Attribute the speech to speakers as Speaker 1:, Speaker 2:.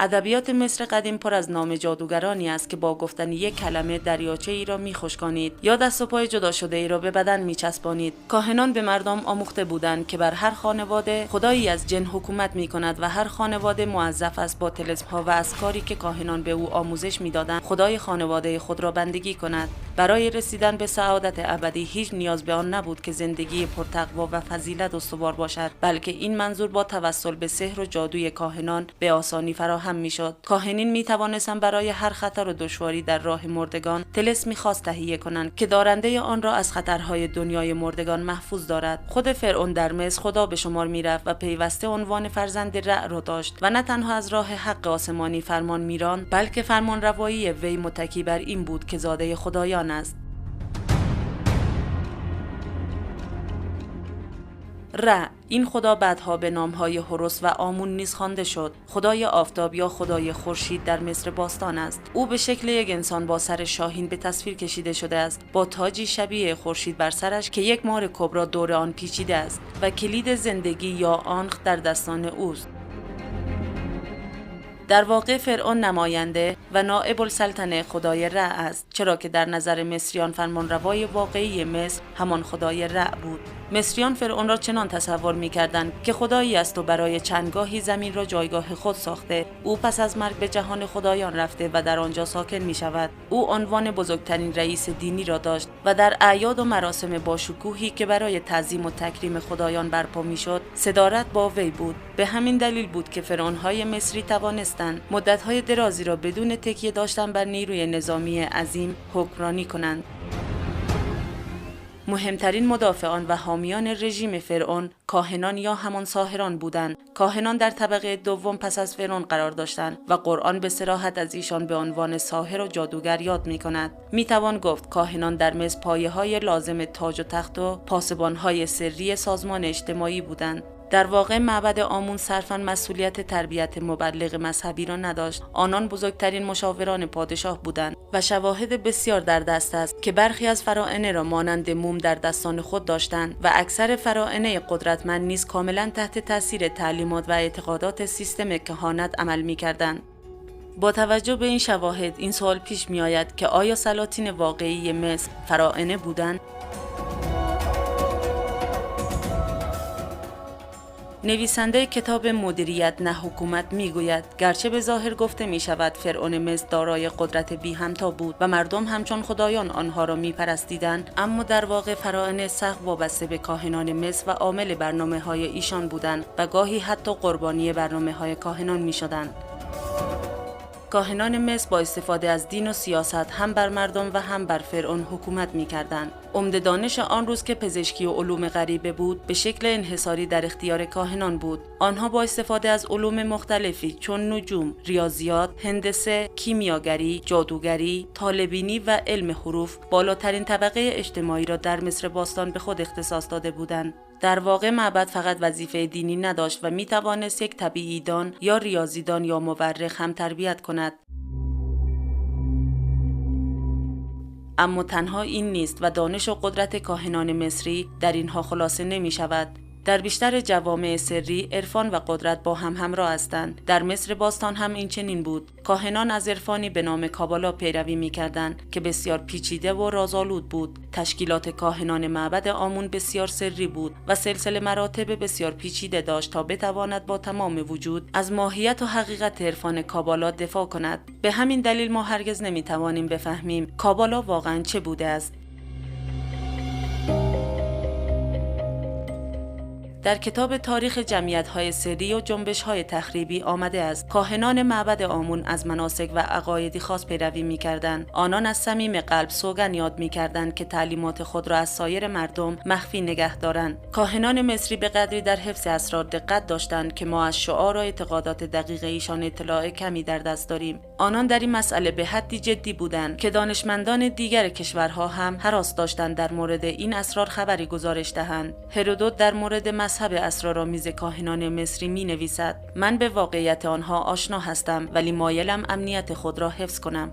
Speaker 1: ادبیات مصر قدیم پر از نام جادوگرانی است که با گفتن یک کلمه دریاچه ای را میخشکانید یا دست و پای جدا شده ای را به بدن میچسبانید. کاهنان به مردم آموخته بودند که بر هر خانواده خدایی از جن حکومت میکند و هر خانواده موظف است با طلسم‌ها و افکاری که کاهنان به او آموزش میدادند خدای خانواده خود را بندگی کند. برای رسیدن به سعادت ابدی هیچ نیاز به آن نبود که زندگی پرتقوا و فضیلت استوار باشد، بلکه این منظور با توسل به سحر و جادوی کاهنان به آسانی فراهم میشد. کاهنین می توانستند برای هر خطر و دشواری در راه مردگان طلسمی خاص تهیه کنند که دارنده آن را از خطرهای دنیای مردگان محفوظ دارد. خود فرعون در مصر خدا به شمار میرفت و پیوسته عنوان فرزند رع را داشت و نه تنها از راه حق آسمانی فرمان میراند، بلکه فرمان روایی وی متکی بر این بود که زاده خدایان است. رع، این خدا بعدها به نامهای هوروس و آمون نیز خوانده شد. خدای آفتاب یا خدای خورشید در مصر باستان است. او به شکل یک انسان با سر شاهین به تصویر کشیده شده است، با تاجی شبیه خورشید بر سرش که یک مار کبرا دور آن پیچیده است و کلید زندگی یا آنخ در دستان اوست. در واقع فرعون نماینده و نائب السلطنه خدای رع است، چرا که در نظر مصریان فرمانروای واقعی مصر همان خدای رع بود. مصریان فرعون را چنان تصور می‌کردند که خدایی است و برای چندگاهی زمین را جایگاه خود ساخته. او پس از مرگ به جهان خدایان رفته و در آنجا ساکن می‌شود. او عنوان بزرگترین رئیس دینی را داشت و در اعیاد و مراسم باشکوهی که برای تعظیم و تکریم خدایان برپا می‌شد، صدارت با وی بود. به همین دلیل بود که فرعون‌های مصری توانستند مدت‌های درازی را بدون تکیه داشتن بر نیروی نظامی عظیم حکمرانی کنند. مهمترین مدافعان و حامیان رژیم فرعون کاهنان یا همان ساحران بودند. کاهنان در طبقه دوم پس از فرعون قرار داشتند و قرآن به صراحت از ایشان به عنوان ساحر و جادوگر یاد می‌کند. میتوان گفت کاهنان در مصر پایه‌های لازم تاج و تخت و پاسبان‌های سری سازمان اجتماعی بودند. در واقع معبد آمون صرفاً مسئولیت تربیت مبلغ مذهبی را نداشت. آنان بزرگترین مشاوران پادشاه بودند و شواهد بسیار در دست است که برخی از فراعنه را مانند موم در دستان خود داشتند و اکثر فراعنه قدرتمند نیز کاملاً تحت تاثیر تعلیمات و اعتقادات سیستم کهانت عمل می‌کردند. با توجه به این شواهد این سوال پیش می‌آید که آیا سلاطین واقعی مصر فراعنه بودند؟ نویسنده کتاب مدیریت نه حکومت میگوید گرچه به ظاهر گفته می شود فرعون مصر دارای قدرت بی همتا بود و مردم همچون خدایان آنها را میپرستیدند، اما در واقع فراعنه سخت وابسته به کاهنان مصر و عامل برنامه‌های ایشان بودند و گاهی حتی قربانی برنامه‌های کاهنان میشدند. کاهنان مصر با استفاده از دین و سیاست هم بر مردم و هم بر فرعون حکومت می‌کردند. عمده دانش آن روز که پزشکی و علوم غریبه بود به شکل انحصاری در اختیار کاهنان بود. آنها با استفاده از علوم مختلفی چون نجوم، ریاضیات، هندسه، کیمیاگری، جادوگری، طالع‌بینی و علم حروف بالاترین طبقه اجتماعی را در مصر باستان به خود اختصاص داده بودند. در واقع معبد فقط وظیفه دینی نداشت و می توانست یک طبیعیدان یا ریاضیدان یا مورخ هم تربیت کند. اما تنها این نیست و دانش و قدرت کاهنان مصری در اینها خلاصه نمی شود. در بیشتر جوامع سری عرفان و قدرت با هم همراه هستند. در مصر باستان هم این چنین بود. کاهنان از عرفانی به نام کابالا پیروی می‌کردند که بسیار پیچیده و رازآلود بود. تشکیلات کاهنان معبد آمون بسیار سری بود و سلسله مراتب بسیار پیچیده داشت تا بتواند با تمام وجود از ماهیت و حقیقت عرفان کابالا دفاع کند. به همین دلیل ما هرگز نمی‌توانیم بفهمیم کابالا واقعاً چه بوده است. در کتاب تاریخ جمعیت‌های سری و جنبش‌های تخریبی آمده است کاهنان معبد آمون از مناسک و عقایدی خاص پیروی می‌کردند. آنان از صمیم قلب سوگند یاد می‌کردند که تعلیمات خود را از سایر مردم مخفی نگه دارند. کاهنان مصری به قدری در حفظ اسرار دقت داشتند که ما از شعار و اعتقادات دقیق ایشان اطلاع کمی در دست داریم. آنان در این مسئله به حدی جدی بودند که دانشمندان دیگر کشورها هم هراس داشتند در مورد این اسرار خبری گزارش دهند. هرودوت در مورد مذهب اسرارآمیز کاهنان مصری می‌نویسد: من به واقعیت آنها آشنا هستم ولی مایلم امنیت خود را حفظ کنم.